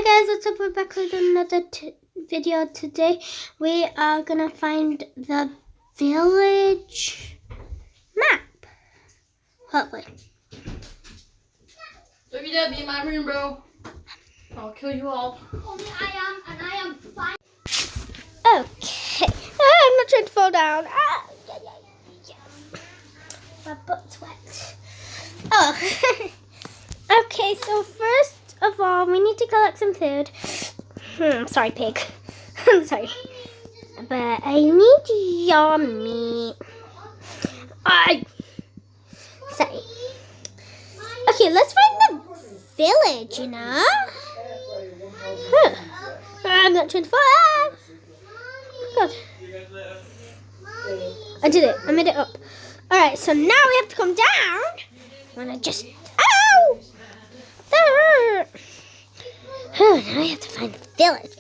Hi guys, what's up? We're back with another video. Today we are gonna find the village map. Hopefully. Don't you dare be in my room, bro. I'll kill you all. Only I am fine. Okay. I'm not trying to fall down. Yeah. My butt's wet. Oh. Okay, so first of all, we need to collect some food. Sorry, pig. I'm sorry. But I need your meat. Sorry. Okay, let's find the village, you know? I'm not trying to fall. God. I did it. I made it up. Alright, so now we have to come down. When I just... Ow! Oh, now I have to find the village.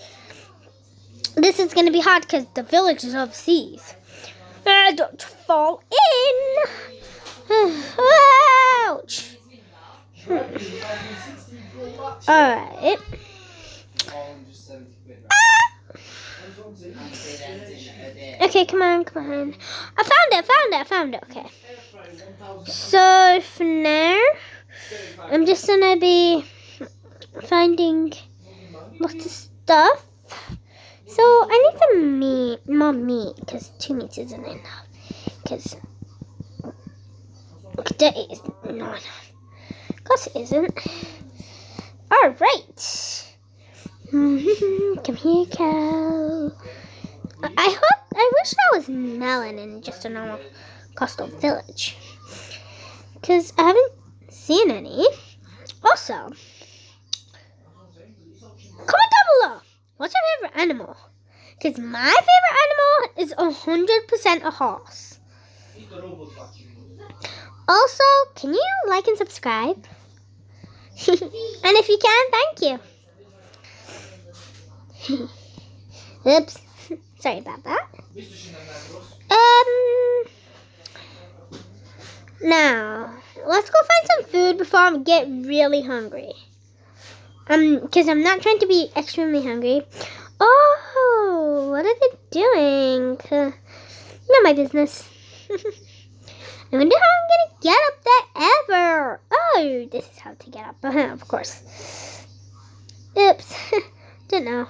This is going to be hard because the village is overseas. Don't fall in. Ouch. Alright. Okay, come on. I found it. Okay. So, for now, I'm just going to be finding lots of stuff. So I need some meat, more meat, because 2 meats isn't enough. Because there is not enough. Of course it isn't. All right. Come here, cow. I wish that was melon in just a normal coastal village. Because I haven't seen any. Also, comment down below. What's your favorite animal? Because my favorite animal is 100% a horse. Also, can you like and subscribe? And if you can, thank you. Oops. Sorry about that. Now, let's go find some food before I get really hungry. Because I'm not trying to be extremely hungry. Oh, what are they doing? Not my business. I wonder how I'm going to get up there ever. Oh, this is how to get up. Of course. Oops. Didn't know.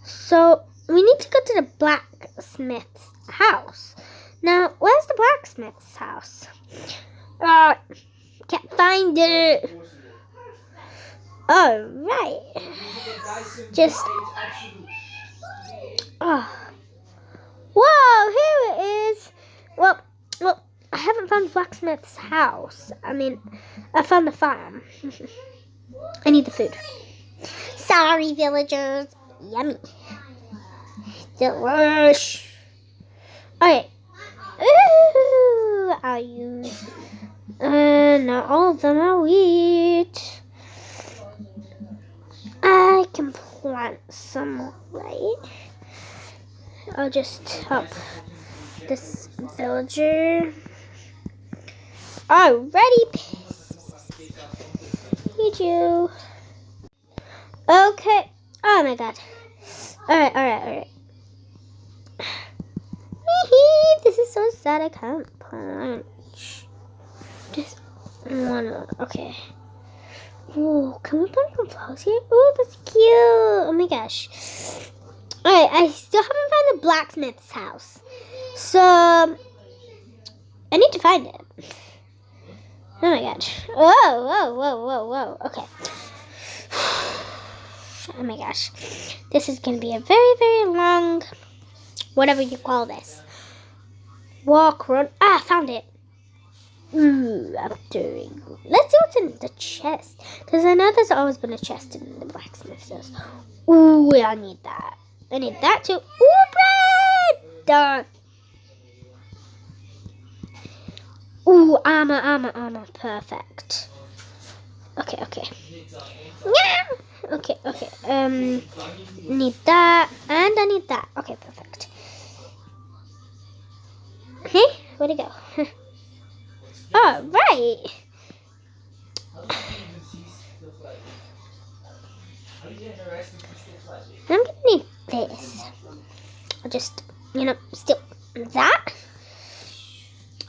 So, we need to go to the blacksmith's house. Now, where's the blacksmith's house? Can't find it. All right. Just. Oh. Whoa! Here it is. Well, I haven't found the blacksmith's house. I mean, I found the farm. I need the food. Sorry, villagers. Yummy. Delish. Alright. Ooh, I'll use. Not all of them are wheat. I can plant some, right? I'll just help this villager. Alrighty. You do. Okay. Oh my god. Alright. This is so sad. I can't punch. Just one. Okay. Oh, can we plant some flowers here? Oh, that's cute. Oh my gosh. Alright, I still haven't found the blacksmith's house. So, I need to find it. Oh my gosh. Whoa. Okay. Oh my gosh. This is going to be a very, very long, whatever you call this. Walk, run. I found it. Let's see what's in the chest. Because I know there's always been a chest in the blacksmith's house. Ooh, I need that. I need that too. Ooh, bread! Done. Ooh, armor. Perfect. Okay. Yeah. Okay. Need that. And I need that. Okay, perfect. Hey, where'd it go? All right. I'm gonna need this. I'll just, steal that.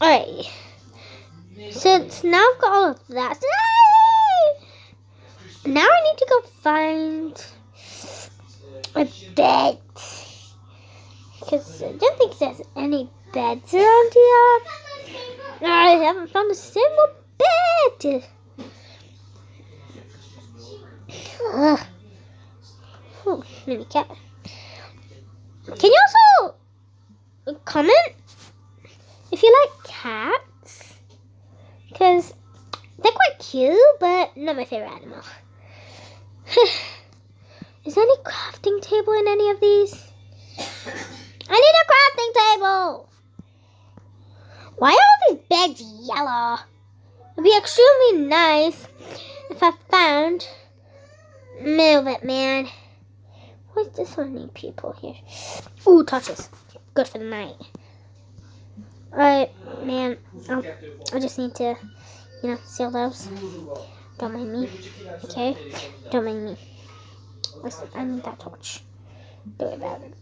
Alright. Since now I've got all of that. Now I need to go find a bed. Because I don't think there's any beds around here. I haven't found a single bed. Ugh. Oh, mini cat. Can you also comment if you like cats? Because they're quite cute, but not my favorite animal. Is there any crafting table in any of these? I need a crafting table! Why are all these beds yellow? It'd be extremely nice if I found... Move it, man. What's this one need people here? Ooh, torches. Good for the night. Alright, man. I just need to, seal those. Don't mind me. Okay? Don't mind me. Listen, I need that torch. Do it about it.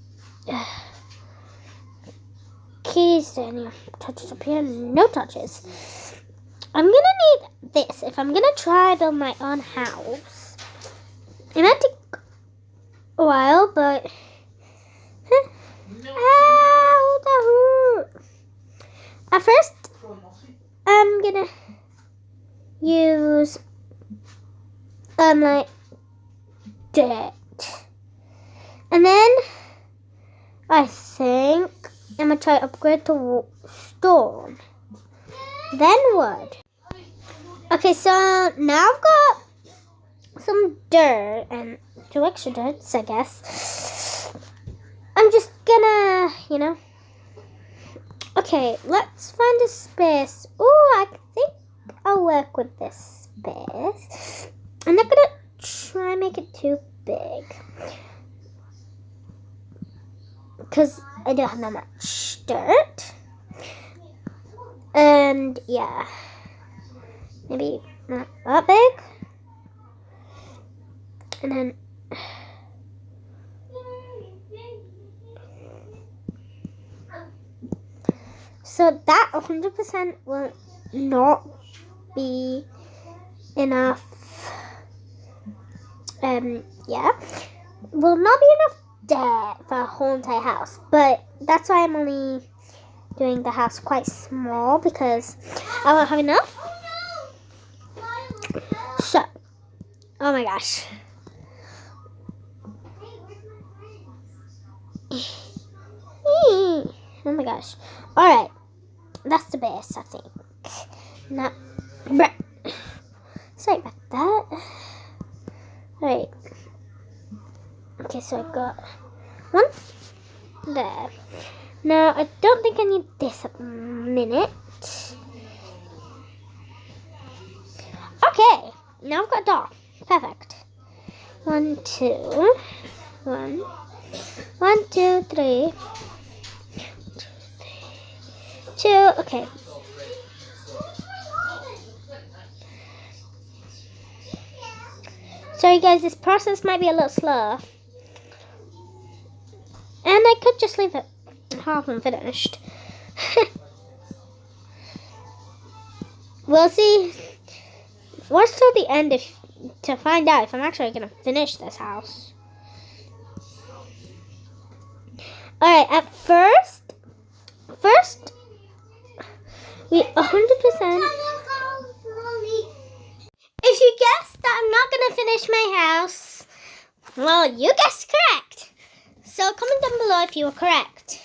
Keys, there any touches up here? No touches. I'm gonna need this if I'm gonna try build my own house. It might take a while, but ow, that hurt. At first, I'm gonna use like dirt, and then I think I'm gonna try to upgrade to stone, then wood. Okay, so now I've got some dirt and 2 extra dirts, I guess. I'm just gonna, Okay, let's find a space. Ooh, I think I'll work with this space. I'm not gonna try and make it too big, because I don't have that much dirt. And yeah, maybe not that big. And then so that 100% will not be enough. Yeah, will not be enough dirt for a whole entire house. But that's why I'm only doing the house quite small, because I won't have enough. So, oh my gosh. Oh my gosh. Alright. That's the base, I think. Not. Sorry about that. Alright. Okay, so I got one there. Now, I don't think I need this at the minute. Okay. Now I've got a door. Perfect. 1, 2. 1, 2, 3. 2. Okay. Sorry guys, this process might be a little slow. And I could just leave it half unfinished. We'll see. Watch till the end to find out if I'm actually going to finish this house. Alright, at first, we 100%. If you guessed that I'm not going to finish my house, well, you guessed correct. So comment down below if you were correct.